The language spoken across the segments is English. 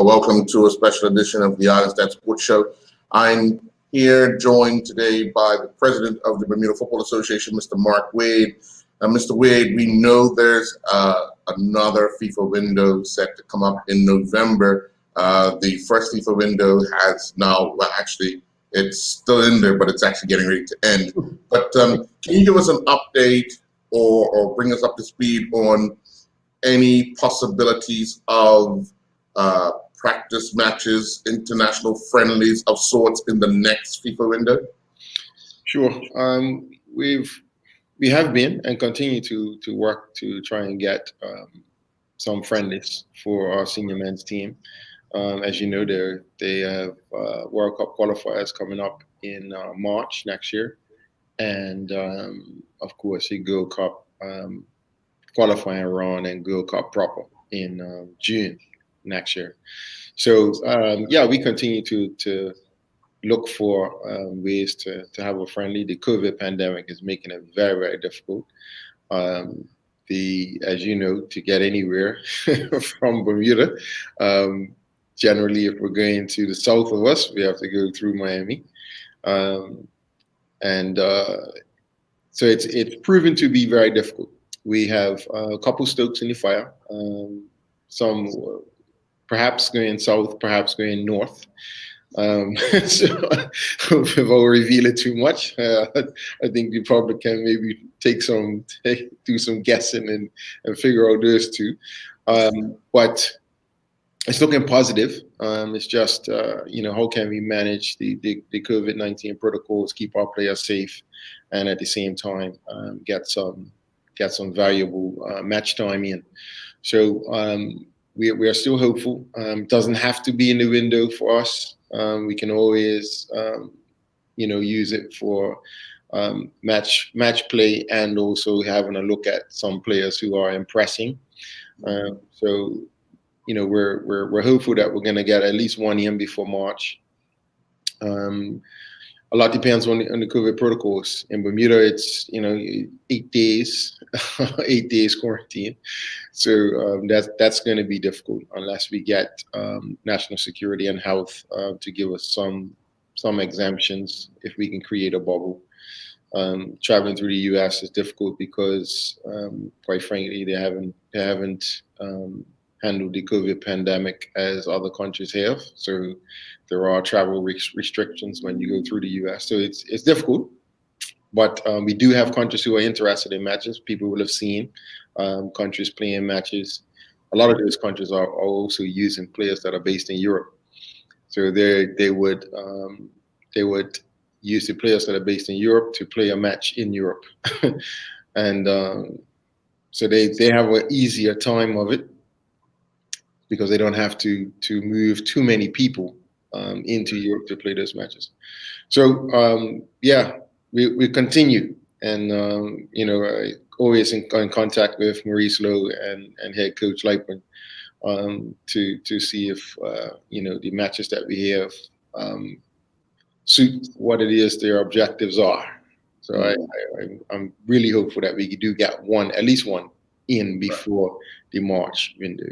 Welcome to a special edition of the Honest That Sports Show. I'm here joined today by the president of the Bermuda Football Association, Mr. Mark Wade. Mr. Wade, we know there's another FIFA window set to come up in November. The first FIFA window has now, well, actually, it's still in there, but it's actually getting ready to end. But can you give us an update or bring us up to speed on any possibilities of practice matches, international friendlies of sorts in the next FIFA window? Sure. We have been and continue to work to try and get some friendlies for our senior men's team. As you know, they have World Cup qualifiers coming up in March next year, and of course, the Gold Cup qualifying round and Gold Cup proper in June next year. So we continue to look for ways to have a friendly. The COVID pandemic is making it very, very difficult. As you know, to get anywhere from Bermuda, generally, if we're going to the south of us, we have to go through Miami, so it's proven to be very difficult. We have a couple stokes in the fire, some perhaps going south, perhaps going north. So without revealing too much, I think the public can maybe do some guessing and figure out those two. But it's looking positive. It's just how can we manage the COVID-19 protocols, keep our players safe, and at the same time get some valuable match time in. So we are still hopeful. Doesn't have to be in the window for us. We can always use it for match play and also having a look at some players who are impressing. So we're hopeful that we're going to get at least one in before March. A lot depends on the COVID protocols. In Bermuda, it's 8 days, 8 days quarantine. So that's going to be difficult unless we get national security and health to give us some exemptions if we can create a bubble. Traveling through the U.S. is difficult because, quite frankly, they haven't handled the COVID pandemic as other countries have. So there are travel restrictions when you go through the U.S. So it's difficult, but we do have countries who are interested in matches. People will have seen countries playing matches. A lot of those countries are also using players that are based in Europe. So they would use the players that are based in Europe to play a match in Europe, and so they have an easier time of it because they don't have to move too many people into Europe to play those matches. So we continue, and always in contact with Maurice Lowe and head coach Lightman to see if the matches that we have suit what it is their objectives are. So I'm really hopeful that we do get at least one in before the March window.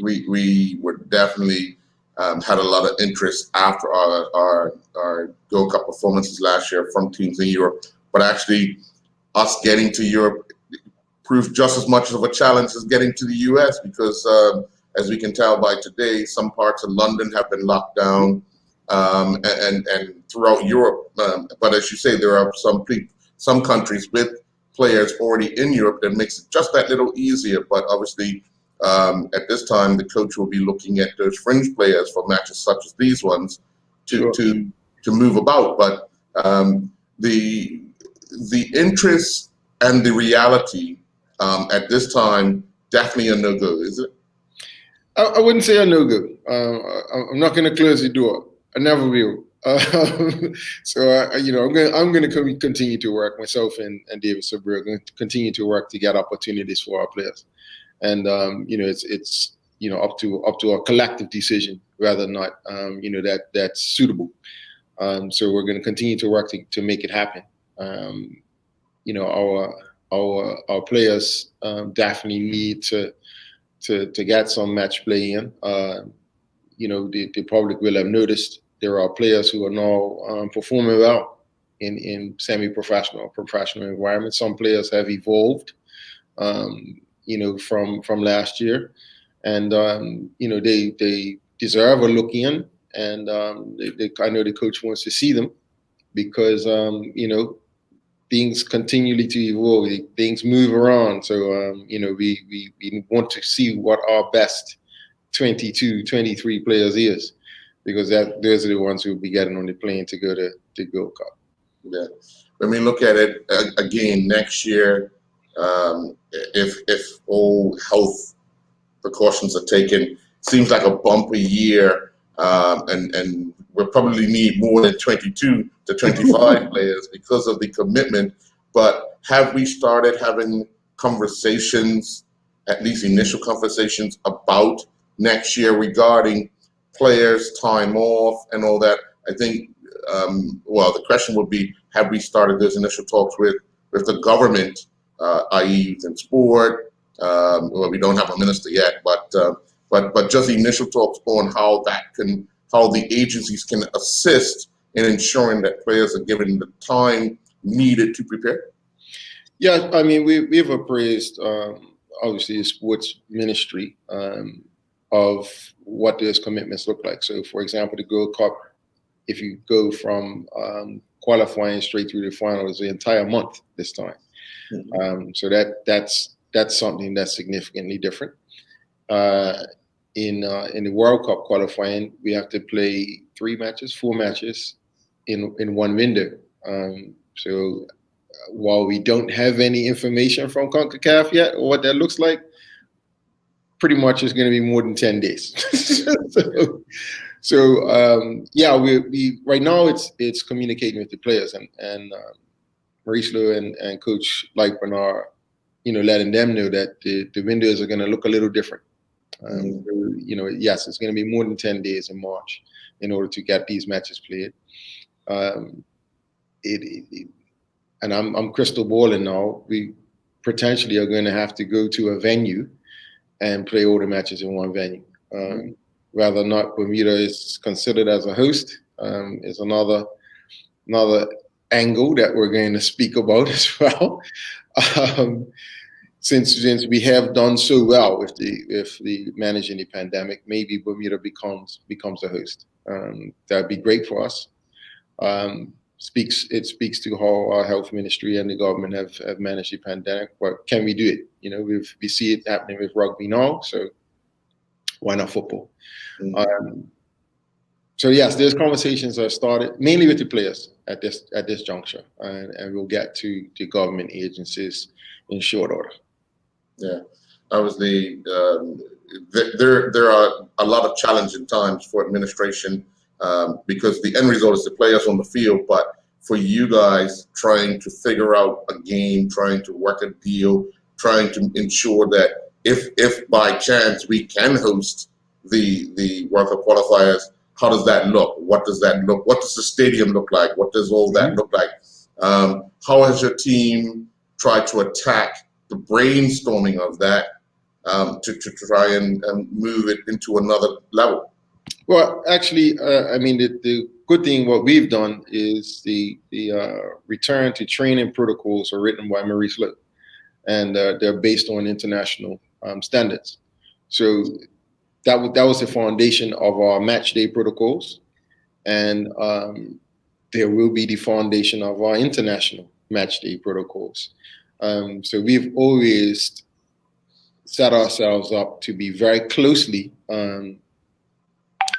We were definitely had a lot of interest after our Gold Cup performances last year from teams in Europe, but actually us getting to Europe proved just as much of a challenge as getting to the US because as we can tell by today, some parts of London have been locked down and throughout Europe. But as you say, there are some countries with players already in Europe that makes it just that little easier, but obviously at this time, the coach will be looking at those fringe players for matches such as these ones to move about. But the interest and the reality at this time, definitely a no-go, is it? I wouldn't say a no-go. I'm not going to close the door. I never will. So I'm going to continue to work. Myself and David Sobrer are going to continue to work to get opportunities for our players. And it's up to a collective decision rather than not that's suitable. So we're going to continue to work to make it happen. Our players definitely need to get some match play in. the public will have noticed there are players who are now performing well in semi-professional or professional environments. Some players have evolved, from last year, and they deserve a look in, and I know the coach wants to see them because things continually to evolve, things move around. So we want to see what our best 22, 23 players is, because those are the ones who will be getting on the plane to go to the Gold Cup. Yeah. When we look at it again next year, if all health precautions are taken, seems like a bumpy year, and we'll probably need more than 22 to 25 players because of the commitment. But have we started having conversations, at least initial conversations, about next year regarding players' time off and all that? I think, the question would be, have we started those initial talks with the government, i.e. youth and sport? We don't have a minister yet, but just the initial talks on how the agencies can assist in ensuring that players are given the time needed to prepare. Yeah, I mean, we've appraised obviously the sports ministry of what those commitments look like. So, for example, the Gold Cup, if you go from qualifying straight through the finals, the entire month this time. Mm-hmm. So that's something that's significantly different. In the World Cup qualifying, we have to play 4 matches in one window. So while we don't have any information from CONCACAF yet or what that looks like, pretty much it's going to be more than 10 days. we right now it's communicating with the players, and Maurice Lowe and Coach Lightburn are, letting them know that the windows are going to look a little different. Yes, it's going to be more than 10 days in March in order to get these matches played. And I'm crystal balling now. We potentially are going to have to go to a venue and play all the matches in one venue. Whether or not Bermuda is considered as a host is another angle that we're going to speak about as well. Since we have done so well with the managing the pandemic, maybe Bermuda becomes a host. That'd be great for us. It speaks to how our health ministry and the government have managed the pandemic. But can we do it? We see it happening with rugby now, so why not football? So yes, those conversations are started mainly with the players at this juncture, and we'll get to government agencies in short order. Yeah, obviously, there are a lot of challenging times for administration because the end result is the players on the field. But for you guys trying to figure out a game, trying to work a deal, trying to ensure that if by chance we can host the World Cup qualifiers, how does that look? What does that look? What does the stadium look like? What does all that look like? How has your team tried to attack the brainstorming of that to try and move it into another level? Well, actually, I mean, the good thing what we've done is the return to training protocols are written by Maurice Lowe, and they're based on international standards. So that was the foundation of our match day protocols, and there will be the foundation of our international match day protocols. So we've always set ourselves up to be very closely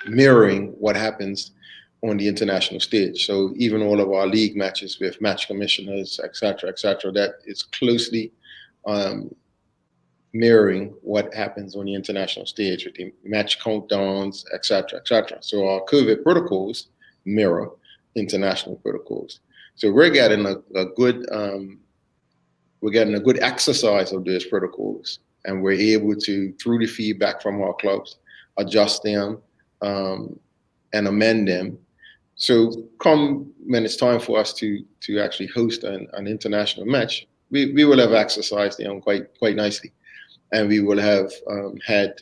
mirroring what happens on the international stage. So even all of our league matches with match commissioners, et cetera, that is closely mirroring what happens on the international stage with the match countdowns, et cetera. So our COVID protocols mirror international protocols. So we're getting a good exercise of those protocols, and we're able to, through the feedback from our clubs, adjust them and amend them. So come when it's time for us to actually host an international match, we will have exercised them quite nicely, and we will have had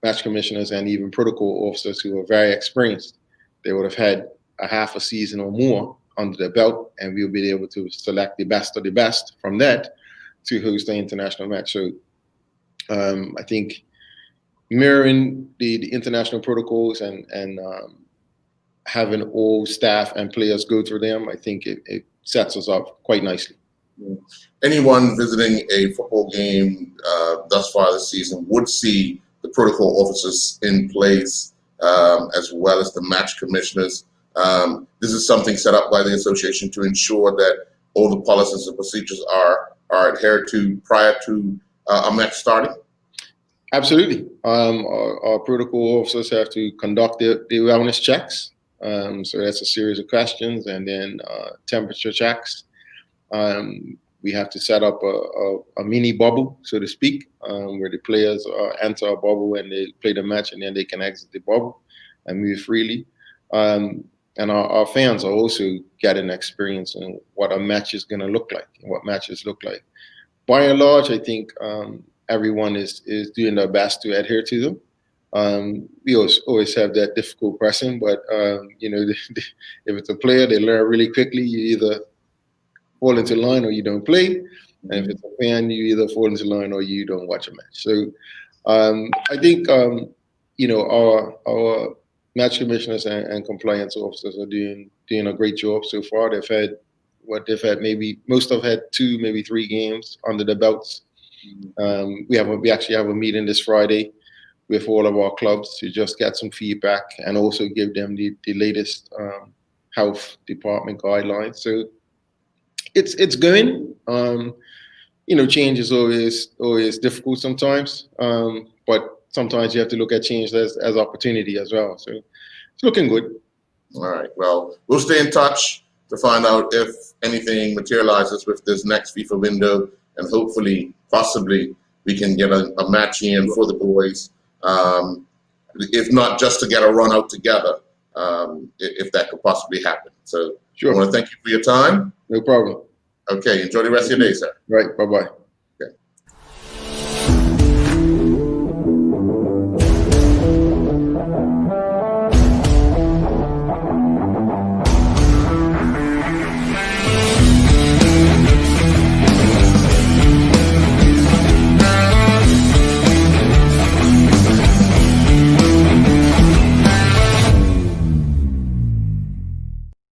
match commissioners and even protocol officers who are very experienced. They would have had a half a season or more under their belt, and we'll be able to select the best of the best from that to host the international match. So I think mirroring the international protocols and having all staff and players go through them, I think it sets us up quite nicely. Anyone visiting a football game thus far this season would see the protocol officers in place, as well as the match commissioners. This is something set up by the association to ensure that all the policies and procedures are adhered to prior to a match starting. Absolutely. Our protocol officers have to conduct the wellness checks. So that's a series of questions, and then temperature checks. We have to set up a mini bubble, so to speak, where the players enter a bubble and they play the match, and then they can exit the bubble and move freely. And our fans are also getting experience in what a match is going to look like and what matches look like. By and large, I think everyone is doing their best to adhere to them. We always have that difficult person, but if it's a player, they learn really quickly. You either fall into line or you don't play, and if it's a fan, you either fall into line or you don't watch a match. So I think our match commissioners and compliance officers are doing a great job so far. Most have had 2, maybe 3 games under their belts. We actually have a meeting this Friday with all of our clubs to just get some feedback and also give them the latest health department guidelines. So it's going. Change is always difficult sometimes, but sometimes you have to look at change as opportunity as well. So it's looking good. All right. Well, we'll stay in touch to find out if anything materializes with this next FIFA window, and hopefully, possibly, we can get a match in for the boys. If not just to get a run out together, if that could possibly happen. So sure. I want to thank you for your time. No problem. Okay. Enjoy the rest of your day, sir. Right. Bye-bye.